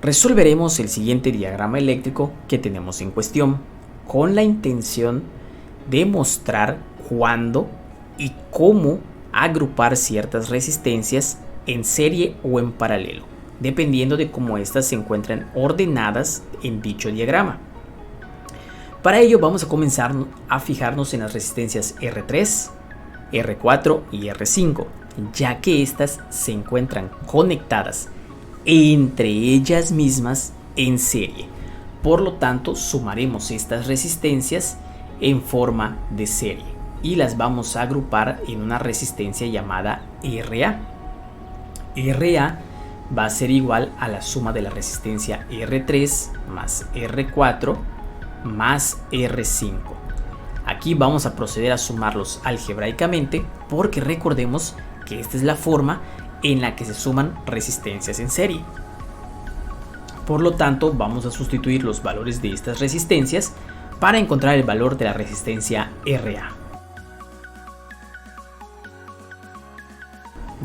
Resolveremos el siguiente diagrama eléctrico que tenemos en cuestión con la intención de mostrar cuándo y cómo agrupar ciertas resistencias en serie o en paralelo, dependiendo de cómo éstas se encuentran ordenadas en dicho diagrama. Para ello vamos a comenzar a fijarnos en las resistencias R3, R4 y R5, ya que éstas se encuentran conectadas entre ellas mismas en serie. Por lo tanto, sumaremos estas resistencias en forma de serie y las vamos a agrupar en una resistencia llamada RA. RA va a ser igual a la suma de la resistencia R3 más R4 más R5. Aquí vamos a proceder a sumarlos algebraicamente porque recordemos que esta es la forma en la que se suman resistencias en serie. Por lo tanto, vamos a sustituir los valores de estas resistencias para encontrar el valor de la resistencia RA.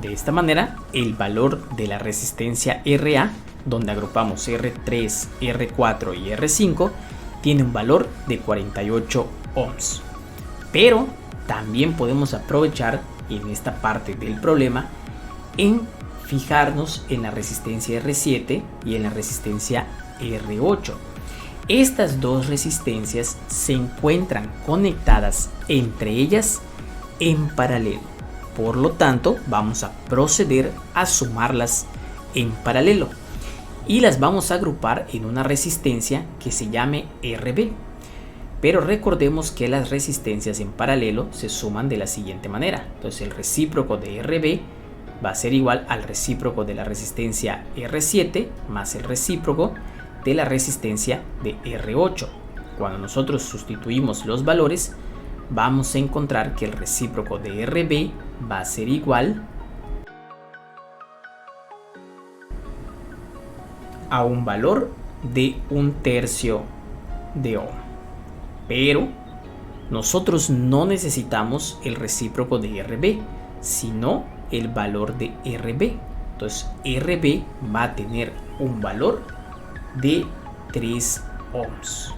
De esta manera, el valor de la resistencia RA, donde agrupamos R3, R4 y R5, tiene un valor de 48 ohms. Pero también podemos aprovechar en esta parte del problema en fijarnos en la resistencia R7 y en la resistencia R8. Estas dos resistencias se encuentran conectadas entre ellas en paralelo. Por lo tanto, vamos a proceder a sumarlas en paralelo y las vamos a agrupar en una resistencia que se llame RB. Pero recordemos que las resistencias en paralelo se suman de la siguiente manera. Entonces el recíproco de RB va a ser igual al recíproco de la resistencia R7 más el recíproco de la resistencia de R8. Cuando nosotros sustituimos los valores, vamos a encontrar que el recíproco de RB va a ser igual a un valor de 1/3 de ohm. Pero nosotros no necesitamos el recíproco de RB, sino el valor de RB. Entonces RB va a tener un valor de 3 ohms.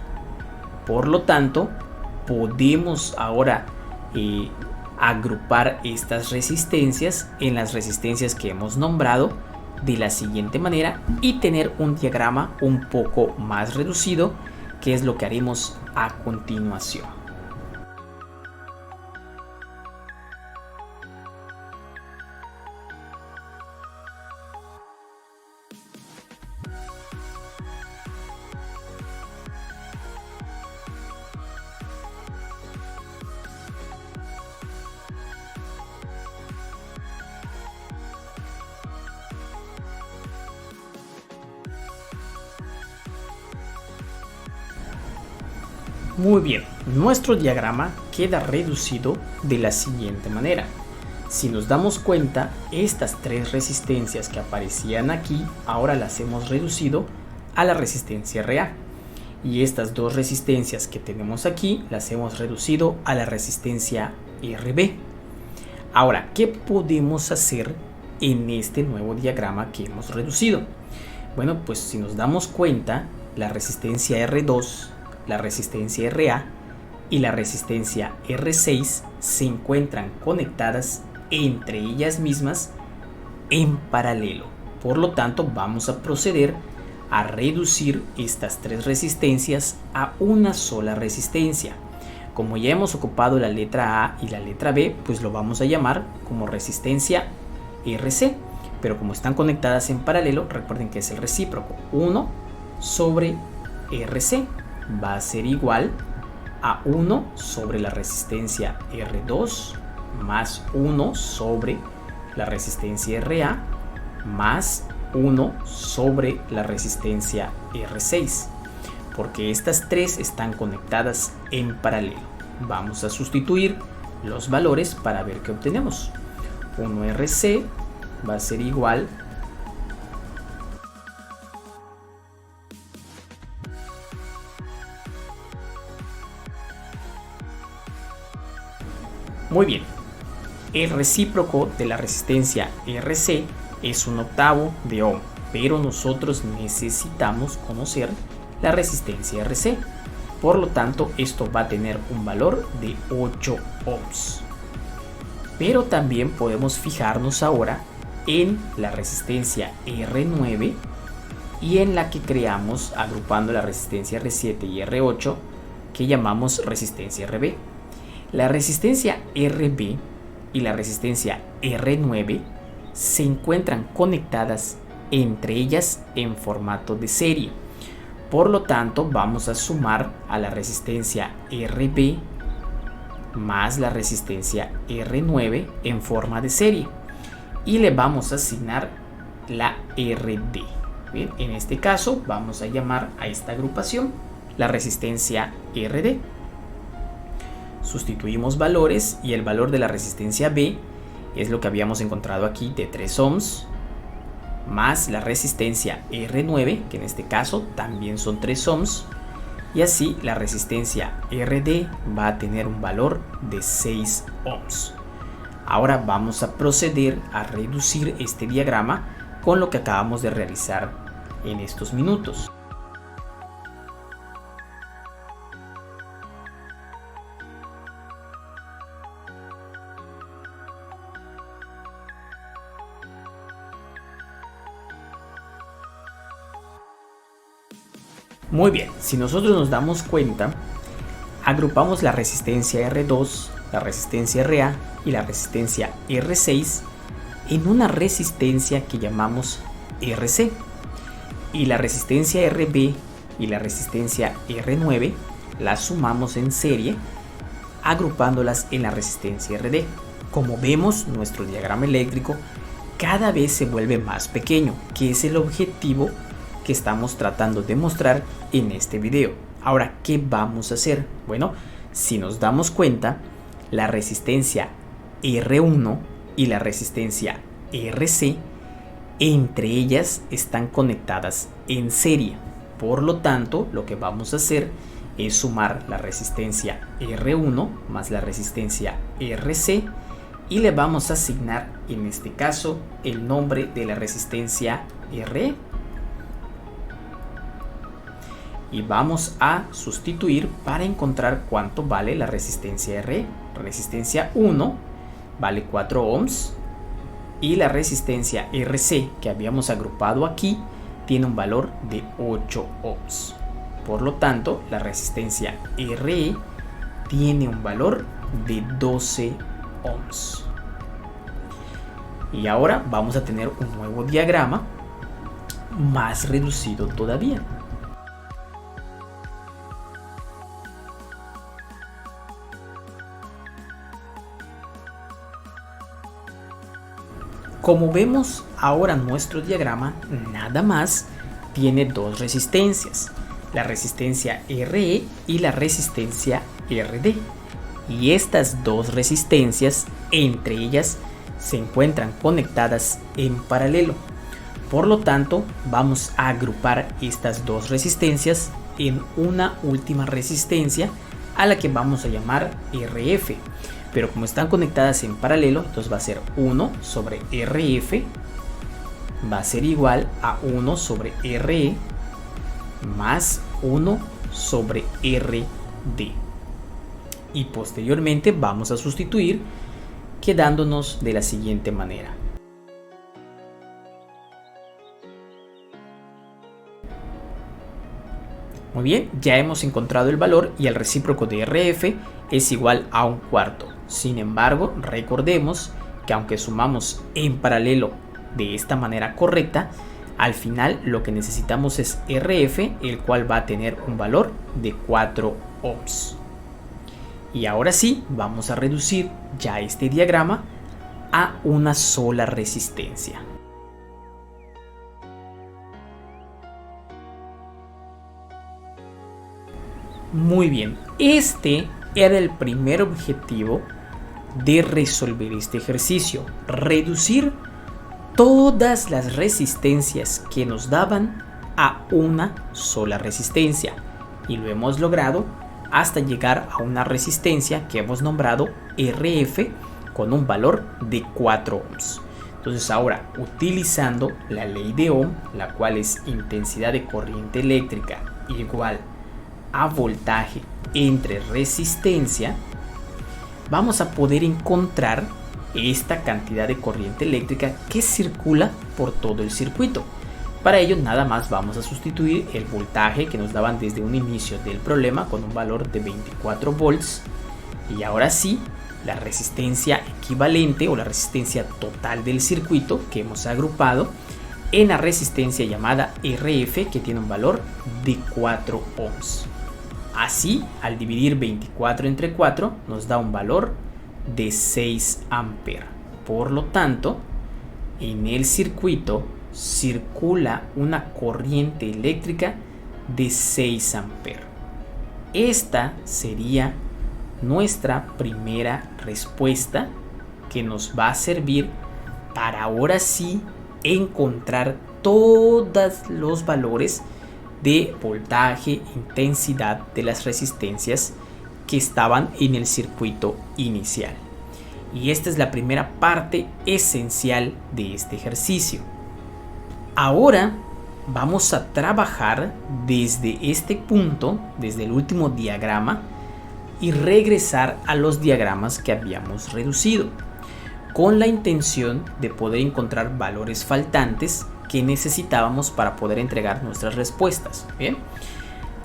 Por lo tanto, podemos ahora agrupar estas resistencias en las resistencias que hemos nombrado de la siguiente manera y tener un diagrama un poco más reducido, que es lo que haremos a continuación. Muy bien, nuestro diagrama queda reducido de la siguiente manera. Si nos damos cuenta, estas tres resistencias que aparecían aquí, ahora las hemos reducido a la resistencia RA. Y estas dos resistencias que tenemos aquí, las hemos reducido a la resistencia RB. Ahora, ¿qué podemos hacer en este nuevo diagrama que hemos reducido? Bueno, pues si nos damos cuenta, la resistencia R2, la resistencia RA y la resistencia R6 se encuentran conectadas entre ellas mismas en paralelo. Por lo tanto, vamos a proceder a reducir estas tres resistencias a una sola resistencia. Como ya hemos ocupado la letra A y la letra B, pues lo vamos a llamar como resistencia RC. Pero como están conectadas en paralelo, recuerden que es el recíproco. 1 sobre RC va a ser igual a 1 sobre la resistencia R2 más 1 sobre la resistencia RA más 1 sobre la resistencia R6, porque estas tres están conectadas en paralelo. Vamos a sustituir los valores para ver qué obtenemos. 1RC va a ser igual Muy bien, el recíproco de la resistencia RC es 1/8 de ohm. pero nosotros necesitamos conocer la resistencia RC. Por lo tanto, esto va a tener un valor de 8 ohms. Pero también podemos fijarnos ahora en la resistencia R9 y en la que creamos agrupando la resistencia R7 y R8, que llamamos resistencia RB. La resistencia RB y la resistencia R9 se encuentran conectadas entre ellas en formato de serie. Por lo tanto, vamos a sumar a la resistencia RB más la resistencia R9 en forma de serie y le vamos a asignar la RD. Bien, en este caso vamos a llamar a esta agrupación la resistencia RD. Sustituimos valores y el valor de la resistencia B es lo que habíamos encontrado aquí de 3 ohms más la resistencia R9, que en este caso también son 3 ohms, y así la resistencia RD va a tener un valor de 6 ohms. Ahora vamos a proceder a reducir este diagrama con lo que acabamos de realizar en estos minutos. Muy bien, si nosotros nos damos cuenta, agrupamos la resistencia R2, la resistencia RA y la resistencia R6 en una resistencia que llamamos RC, y la resistencia RB y la resistencia R9 las sumamos en serie agrupándolas en la resistencia RD. Como vemos, nuestro diagrama eléctrico cada vez se vuelve más pequeño, que es el objetivo que estamos tratando de mostrar en este video. Ahora, ¿qué vamos a hacer? Bueno, si nos damos cuenta, la resistencia R1 y la resistencia RC, entre ellas están conectadas en serie. Por lo tanto, lo que vamos a hacer es sumar la resistencia R1 más la resistencia RC y le vamos a asignar en este caso el nombre de la resistencia RE. Y vamos a sustituir para encontrar cuánto vale la resistencia RE. Resistencia 1 vale 4 ohms y la resistencia RC que habíamos agrupado aquí tiene un valor de 8 ohms. Por lo tanto, la resistencia RE tiene un valor de 12 ohms. Y ahora vamos a tener un nuevo diagrama más reducido todavía. Como vemos ahora, nuestro diagrama nada más tiene dos resistencias, la resistencia RE y la resistencia RD. Y estas dos resistencias, entre ellas, se encuentran conectadas en paralelo. Por lo tanto, vamos a agrupar estas dos resistencias en una última resistencia a la que vamos a llamar RF. Pero como están conectadas en paralelo, entonces va a ser 1 sobre RF va a ser igual a 1 sobre RE más 1 sobre RD. Y posteriormente vamos a sustituir, quedándonos de la siguiente manera. Muy bien, ya hemos encontrado el valor y el recíproco de RF es igual a 1/4. Sin embargo, recordemos que aunque sumamos en paralelo de esta manera correcta, al final lo que necesitamos es RF, el cual va a tener un valor de 4 ohms. Y ahora sí, vamos a reducir ya este diagrama a una sola resistencia. Muy bien, este era el primer objetivo de resolver este ejercicio: reducir todas las resistencias que nos daban a una sola resistencia, y lo hemos logrado hasta llegar a una resistencia que hemos nombrado RF con un valor de 4 ohms. Entonces ahora, utilizando la ley de Ohm, la cual es intensidad de corriente eléctrica igual a voltaje entre resistencia, vamos a poder encontrar esta cantidad de corriente eléctrica que circula por todo el circuito. Para ello nada más vamos a sustituir el voltaje que nos daban desde un inicio del problema con un valor de 24 volts, y ahora sí la resistencia equivalente o la resistencia total del circuito que hemos agrupado en la resistencia llamada RF, que tiene un valor de 4 ohms. Así, al dividir 24 entre 4 nos da un valor de 6 amperes. Por lo tanto, en el circuito circula una corriente eléctrica de 6 amperes. Esta sería nuestra primera respuesta, que nos va a servir para ahora sí encontrar todos los valores de voltaje, intensidad de las resistencias que estaban en el circuito inicial. Y esta es la primera parte esencial de este ejercicio. Ahora vamos a trabajar desde este punto, desde el último diagrama, y regresar a los diagramas que habíamos reducido, con la intención de poder encontrar valores faltantes que necesitábamos para poder entregar nuestras respuestas. Bien,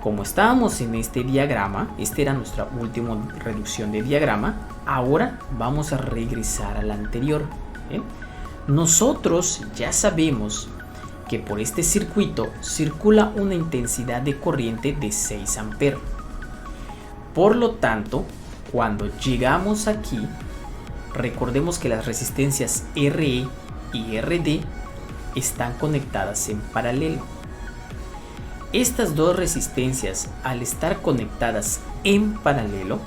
como estábamos en este diagrama, esta era nuestra última reducción de diagrama. Ahora vamos a regresar al anterior. Bien, nosotros ya sabemos que por este circuito circula una intensidad de corriente de 6 amperes. Por lo tanto, cuando llegamos aquí, recordemos que las resistencias RE y RD están conectadas en paralelo. Estas dos resistencias, al estar conectadas en paralelo,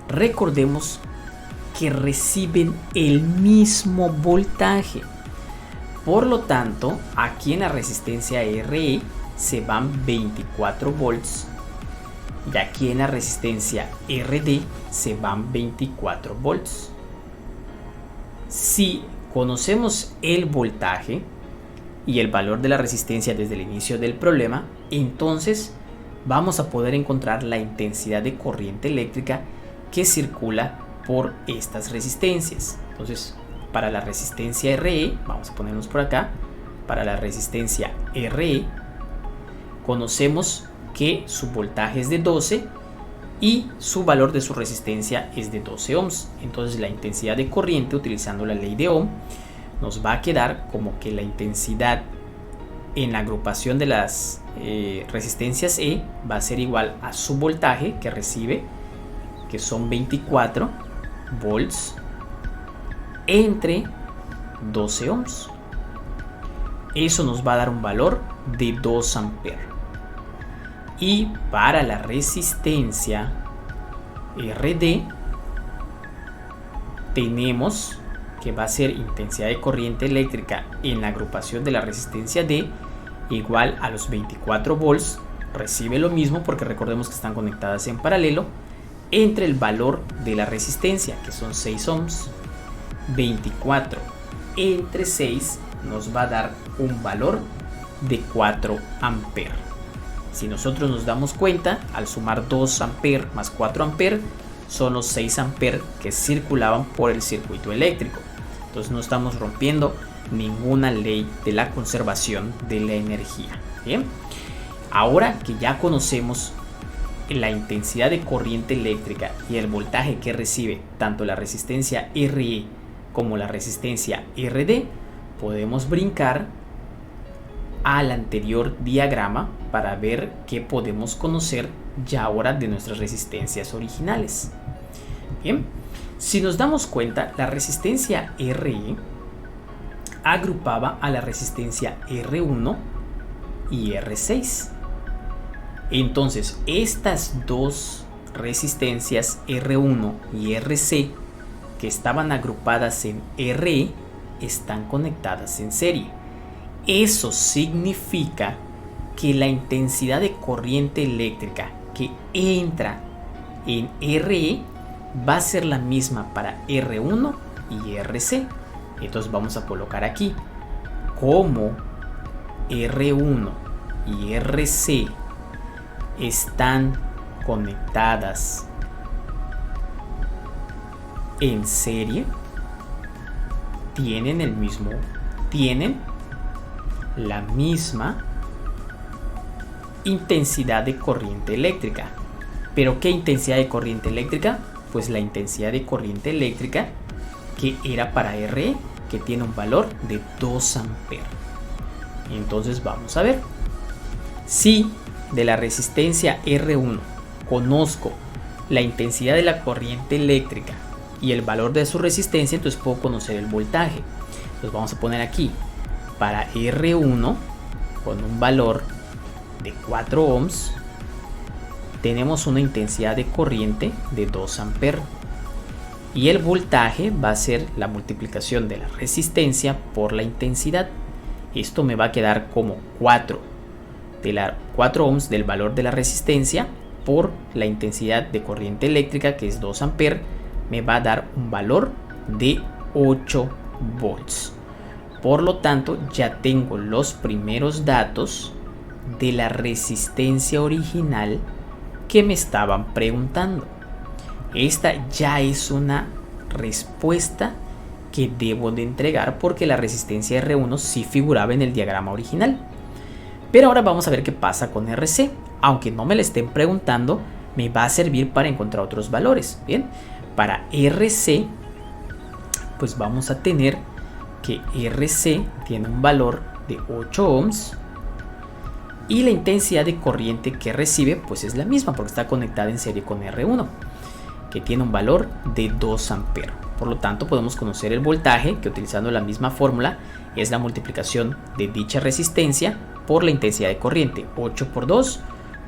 recordemos que reciben el mismo voltaje. Por lo tanto, aquí en la resistencia RE se van 24 volts y aquí en la resistencia RD se van 24 volts. Si conocemos el voltaje y el valor de la resistencia desde el inicio del problema, entonces vamos a poder encontrar la intensidad de corriente eléctrica que circula por estas resistencias. Entonces, para la resistencia RE, vamos a ponernos por acá, para la resistencia RE, conocemos que su voltaje es de 12 y su valor de su resistencia es de 12 ohms. Entonces la intensidad de corriente, utilizando la ley de Ohm, nos va a quedar como que la intensidad en la agrupación de las resistencias E va a ser igual a su voltaje que recibe, que son 24 volts entre 12 ohms. Eso nos va a dar un valor de 2 amperes. Y para la resistencia RD tenemos que va a ser intensidad de corriente eléctrica en la agrupación de la resistencia D igual a los 24 volts, recibe lo mismo porque recordemos que están conectadas en paralelo, entre el valor de la resistencia, que son 6 ohms. 24 entre 6 nos va a dar un valor de 4 amperes. Si nosotros nos damos cuenta, al sumar 2 amperes más 4 amperes son los 6 amperes que circulaban por el circuito eléctrico. Entonces no estamos rompiendo ninguna ley de la conservación de la energía. Bien, ahora que ya conocemos la intensidad de corriente eléctrica y el voltaje que recibe tanto la resistencia RE como la resistencia RD, podemos brincar al anterior diagrama para ver qué podemos conocer ya ahora de nuestras resistencias originales. Bien, si nos damos cuenta, la resistencia RE agrupaba a la resistencia R1 y R6. Entonces, estas dos resistencias R1 y RC que estaban agrupadas en RE están conectadas en serie. Eso significa que la intensidad de corriente eléctrica que entra en RE va a ser la misma para R1 y RC. Entonces vamos a colocar aquí como R1 y RC están conectadas en serie, tienen la misma intensidad de corriente eléctrica. ¿Pero qué intensidad de corriente eléctrica? Pues la intensidad de corriente eléctrica que era para RE, que tiene un valor de 2 amperes. Entonces vamos a ver. Si de la resistencia R1 conozco la intensidad de la corriente eléctrica y el valor de su resistencia, entonces puedo conocer el voltaje. Entonces vamos a poner aquí para R1 con un valor de 4 ohms tenemos una intensidad de corriente de 2 amperes y el voltaje va a ser la multiplicación de la resistencia por la intensidad. Esto me va a quedar como 4 ohms del valor de la resistencia por la intensidad de corriente eléctrica, que es 2 amperes, me va a dar un valor de 8 volts. Por lo tanto, ya tengo los primeros datos de la resistencia original que me estaban preguntando. Esta ya es una respuesta que debo de entregar porque la resistencia R1 sí figuraba en el diagrama original. Pero ahora vamos a ver qué pasa con RC. Aunque no me la estén preguntando, me va a servir para encontrar otros valores. Bien, para RC, pues vamos a tener que RC tiene un valor de 8 ohms y la intensidad de corriente que recibe pues es la misma porque está conectada en serie con R1, que tiene un valor de 2 amperes. Por lo tanto, podemos conocer el voltaje, que utilizando la misma fórmula es la multiplicación de dicha resistencia por la intensidad de corriente. 8 por 2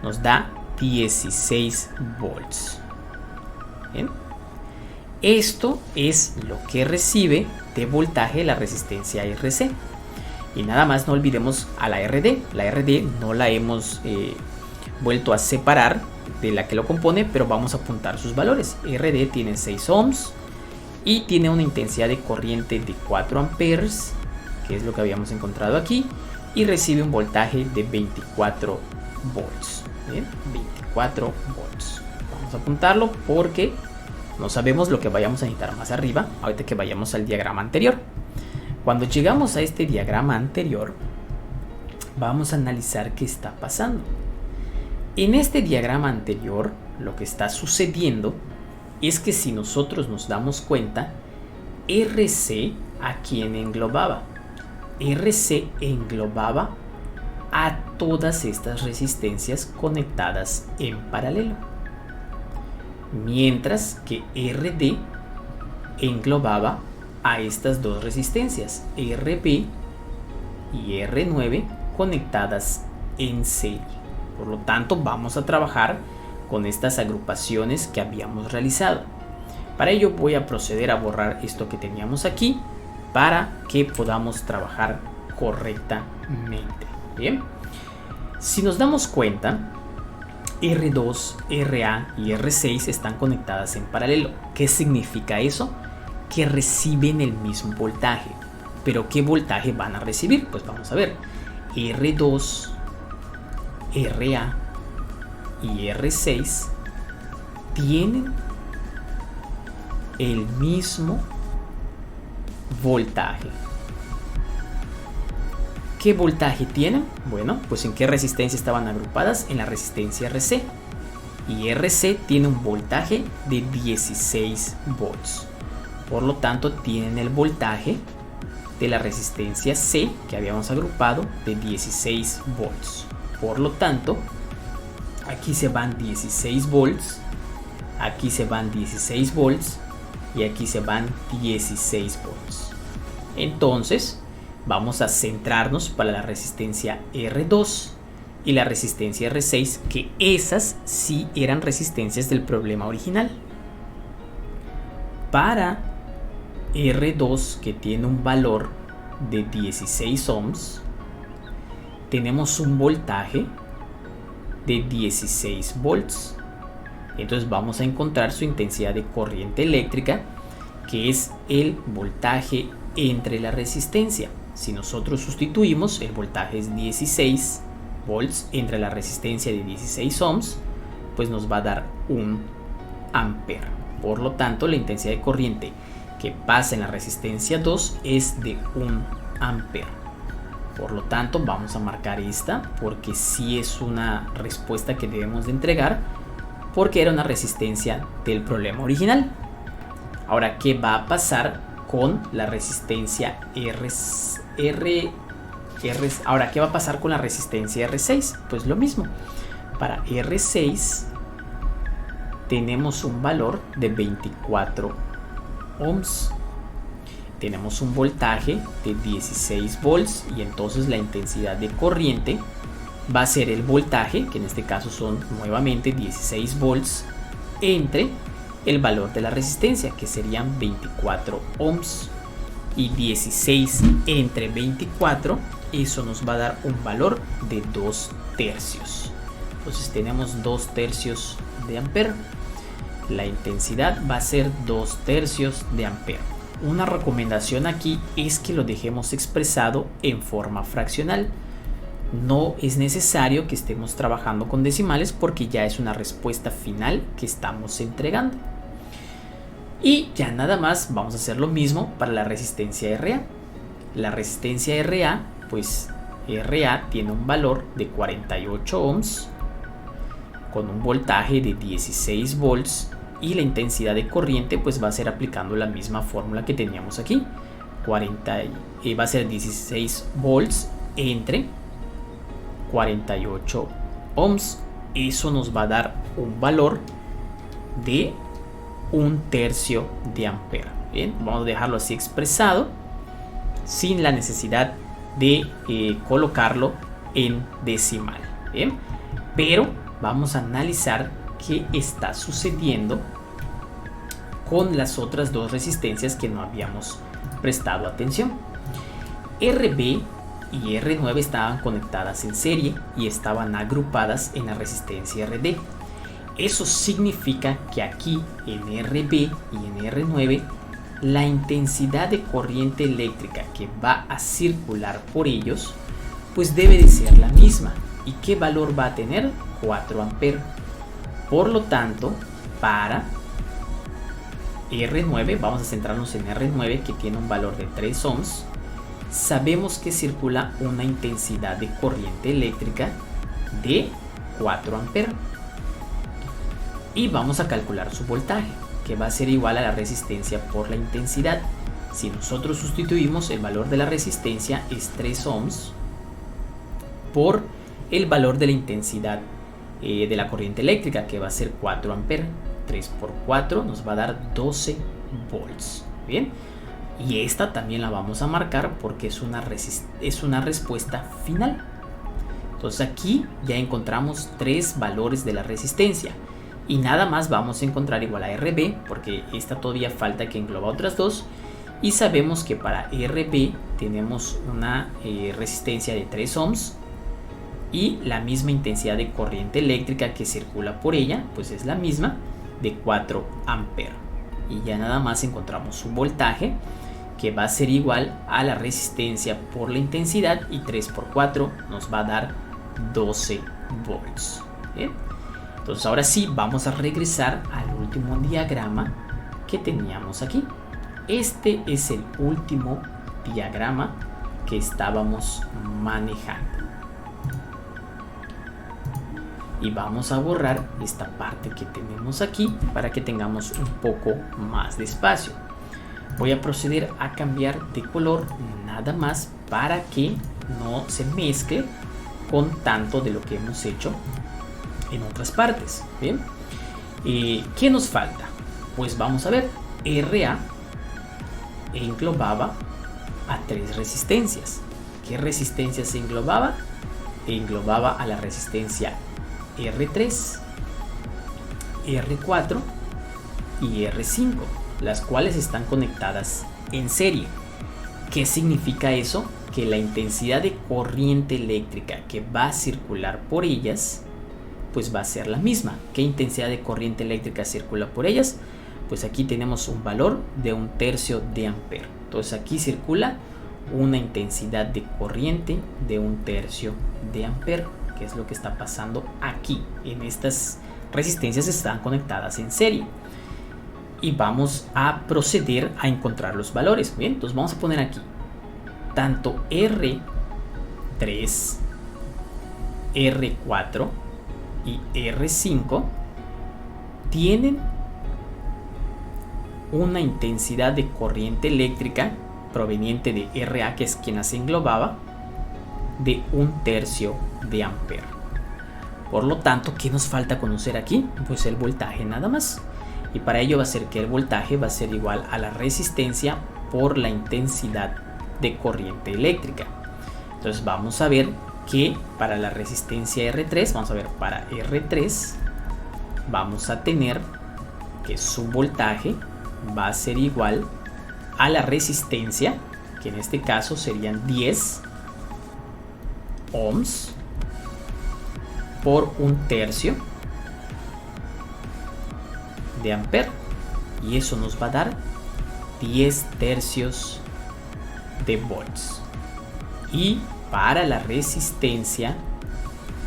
nos da 16 volts. Bien. Esto es lo que recibe de voltaje la resistencia RC. Y nada más no olvidemos a la RD. La RD no la hemos vuelto a separar de la que lo compone, pero vamos a apuntar sus valores. RD tiene 6 ohms y tiene una intensidad de corriente de 4 amperes, que es lo que habíamos encontrado aquí, y recibe un voltaje de 24 volts. Bien, 24 volts. Vamos a apuntarlo porque no sabemos lo que vayamos a necesitar más arriba, ahorita que vayamos al diagrama anterior. Cuando llegamos a este diagrama anterior, vamos a analizar qué está pasando. En este diagrama anterior, lo que está sucediendo es que si nosotros nos damos cuenta, RC a quién englobaba. RC englobaba a todas estas resistencias conectadas en paralelo, mientras que RD englobaba a estas dos resistencias, RB y R9, conectadas en serie. Por lo tanto, vamos a trabajar con estas agrupaciones que habíamos realizado. Para ello voy a proceder a borrar esto que teníamos aquí para que podamos trabajar correctamente. Bien, si nos damos cuenta, R2, RA y R6 están conectadas en paralelo. ¿Qué significa eso? Que reciben el mismo voltaje. ¿Pero qué voltaje van a recibir? Pues vamos a ver. R2, RA y R6 tienen el mismo voltaje. ¿Qué voltaje tienen? Bueno, pues en qué resistencia estaban agrupadas, en la resistencia RC. Y RC tiene un voltaje de 16 volts. Por lo tanto, tienen el voltaje de la resistencia C que habíamos agrupado de 16 volts. Por lo tanto, aquí se van 16 volts, aquí se van 16 volts y aquí se van 16 volts. Entonces, vamos a centrarnos para la resistencia R2 y la resistencia R6, que esas sí eran resistencias del problema original. Para R2, que tiene un valor de 16 ohms, tenemos un voltaje de 16 volts. Entonces vamos a encontrar su intensidad de corriente eléctrica, que es el voltaje entre la resistencia. Si nosotros sustituimos, el voltaje es 16 volts entre la resistencia de 16 ohms, pues nos va a dar 1 ampere. Por lo tanto, la intensidad de corriente que pasa en la resistencia 2 es de 1 ampere. Por lo tanto, vamos a marcar esta porque sí es una respuesta que debemos de entregar, porque era una resistencia del problema original. Ahora, ¿qué va a pasar con la resistencia Ahora, ¿qué va a pasar con la resistencia R6? Pues lo mismo. Para R6 tenemos un valor de 24 ohms. Tenemos un voltaje de 16 volts y entonces la intensidad de corriente va a ser el voltaje, que en este caso son nuevamente 16 volts, entre el valor de la resistencia, que serían 24 ohms. Y 16 entre 24, eso nos va a dar un valor de 2 tercios. Entonces tenemos 2 tercios de ampere. La intensidad va a ser 2 tercios de ampere. Una recomendación aquí es que lo dejemos expresado en forma fraccional. No es necesario que estemos trabajando con decimales porque ya es una respuesta final que estamos entregando. Y ya nada más vamos a hacer lo mismo para la resistencia RA. La resistencia RA, pues RA tiene un valor de 48 ohms con un voltaje de 16 volts y la intensidad de corriente pues va a ser aplicando la misma fórmula que teníamos aquí. Va a ser 16 volts entre 48 ohms. Eso nos va a dar un valor de 1 tercio de ampere. Bien, vamos a dejarlo así expresado sin la necesidad de colocarlo en decimal. Bien, pero vamos a analizar qué está sucediendo con las otras dos resistencias que no habíamos prestado atención. RB y R9 estaban conectadas en serie y estaban agrupadas en la resistencia RD. Eso significa que aquí en RB y en R9 la intensidad de corriente eléctrica que va a circular por ellos pues debe de ser la misma. ¿Y qué valor va a tener? 4 amperes. Por lo tanto, para R9, vamos a centrarnos en R9 que tiene un valor de 3 ohms, sabemos que circula una intensidad de corriente eléctrica de 4 amperes. Y vamos a calcular su voltaje, que va a ser igual a la resistencia por la intensidad. Si nosotros sustituimos, el valor de la resistencia es 3 ohms por el valor de la intensidad de la corriente eléctrica, que va a ser 4 amperes. 3 por 4 nos va a dar 12 volts. Bien, y esta también la vamos a marcar porque es una respuesta final. Entonces aquí ya encontramos 3 valores de la resistencia. Y nada más vamos a encontrar igual a RB, porque esta todavía falta que engloba otras dos. Y sabemos que para RB tenemos una resistencia de 3 ohms y la misma intensidad de corriente eléctrica que circula por ella, pues es la misma, de 4 amperes. Y ya nada más encontramos un voltaje que va a ser igual a la resistencia por la intensidad, y 3 por 4 nos va a dar 12 volts. ¿Bien? Entonces ahora sí vamos a regresar al último diagrama que teníamos aquí. Este es el último diagrama que estábamos manejando. Y vamos a borrar esta parte que tenemos aquí para que tengamos un poco más de espacio. Voy a proceder a cambiar de color nada más para que no se mezcle con tanto de lo que hemos hecho en otras partes. Bien, ¿qué nos falta? Pues vamos a ver. RA englobaba a 3 resistencias. ¿Qué resistencias se englobaba? Englobaba a la resistencia R3, R4 y R5, las cuales están conectadas en serie. ¿Qué significa eso? Que la intensidad de corriente eléctrica que va a circular por ellas pues va a ser la misma. ¿Qué intensidad de corriente eléctrica circula por ellas? Pues aquí tenemos un valor de 1 tercio de ampere. Entonces aquí circula una intensidad de corriente de 1/3 de ampere, que es lo que está pasando aquí. En estas resistencias están conectadas en serie. Y vamos a proceder a encontrar los valores. Bien, entonces vamos a poner aquí tanto R3, R4 y R5 tienen una intensidad de corriente eléctrica proveniente de RA, que es quien las englobaba, de 1/3 de ampere. Por lo tanto, ¿qué nos falta conocer aquí? Pues el voltaje nada más. Y para ello va a ser que el voltaje va a ser igual a la resistencia por la intensidad de corriente eléctrica. Entonces vamos a ver que para la resistencia R3, para R3 vamos a tener que su voltaje va a ser igual a la resistencia, que en este caso serían 10 ohms por 1/3 de ampere, y eso nos va a dar 10 tercios de volts. Y para la resistencia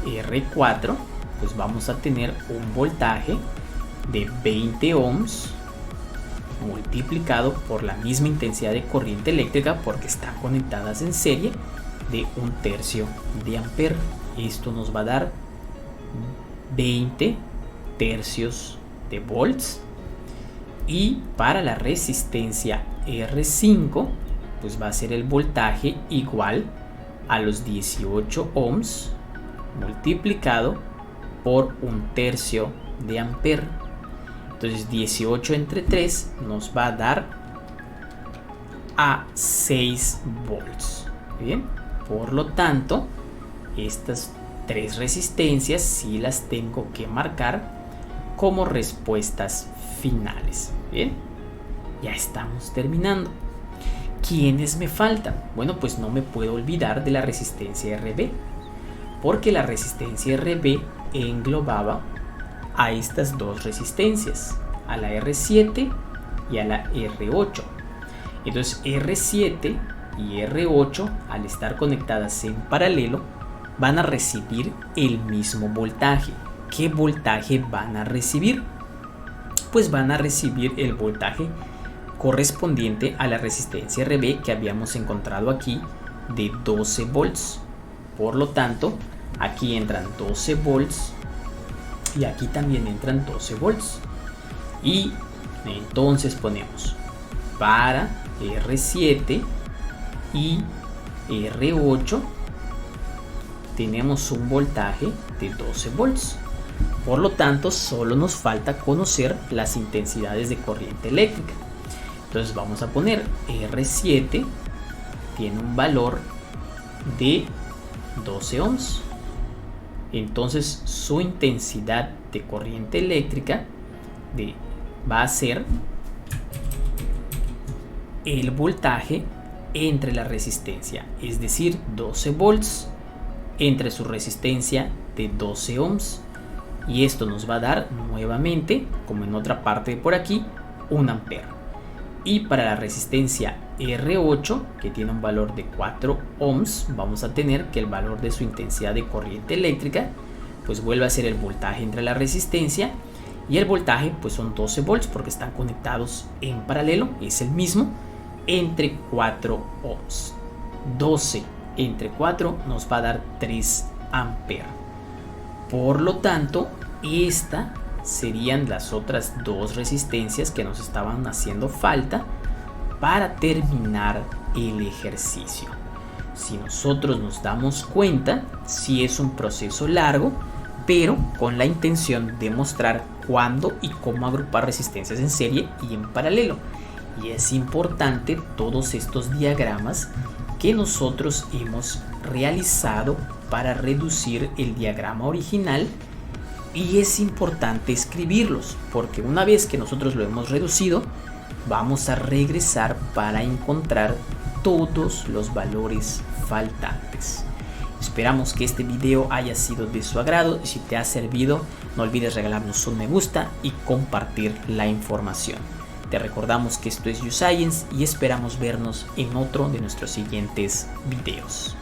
R4 pues vamos a tener un voltaje de 20 ohms multiplicado por la misma intensidad de corriente eléctrica, porque están conectadas en serie, de 1/3 de ampere. Esto nos va a dar 20 tercios de volts. Y para la resistencia R5 pues va a ser el voltaje igual a los 18 ohms multiplicado por 1/3 de ampere. Entonces 18 entre 3 nos va a dar a 6 volts. Bien, por lo tanto estas tres resistencias sí las tengo que marcar como respuestas finales. Bien, ya estamos terminando. ¿Quiénes me faltan? Bueno, pues no me puedo olvidar de la resistencia RB, porque la resistencia RB englobaba a estas dos resistencias, a la R7 y a la R8. Entonces R7 y R8, al estar conectadas en paralelo, van a recibir el mismo voltaje. ¿Qué voltaje van a recibir? Pues van a recibir el voltaje correspondiente a la resistencia RB que habíamos encontrado aquí, de 12 volts. Por lo tanto, aquí entran 12 volts y aquí también entran 12 volts. Y entonces ponemos para R7 y R8 tenemos un voltaje de 12 volts. Por lo tanto, solo nos falta conocer las intensidades de corriente eléctrica. Entonces vamos a poner R7 tiene un valor de 12 ohms. Entonces su intensidad de corriente eléctrica va a ser el voltaje entre la resistencia, es decir, 12 volts entre su resistencia de 12 ohms, y esto nos va a dar nuevamente, como en otra parte por aquí, 1 ampere. Y para la resistencia R8, que tiene un valor de 4 ohms, vamos a tener que el valor de su intensidad de corriente eléctrica pues vuelve a ser el voltaje entre la resistencia, y el voltaje pues son 12 volts porque están conectados en paralelo, es el mismo, entre 4 ohms. 12 entre 4 nos va a dar 3 ampere. Por lo tanto, esta serían las otras dos resistencias que nos estaban haciendo falta para terminar el ejercicio. Si nosotros nos damos cuenta, sí es un proceso largo, pero con la intención de mostrar cuándo y cómo agrupar resistencias en serie y en paralelo. Y es importante todos estos diagramas que nosotros hemos realizado para reducir el diagrama original, y es importante escribirlos porque una vez que nosotros lo hemos reducido vamos a regresar para encontrar todos los valores faltantes. Esperamos que este video haya sido de su agrado, y si te ha servido no olvides regalarnos un me gusta y compartir la información. Te recordamos que esto es YouScience y esperamos vernos en otro de nuestros siguientes videos.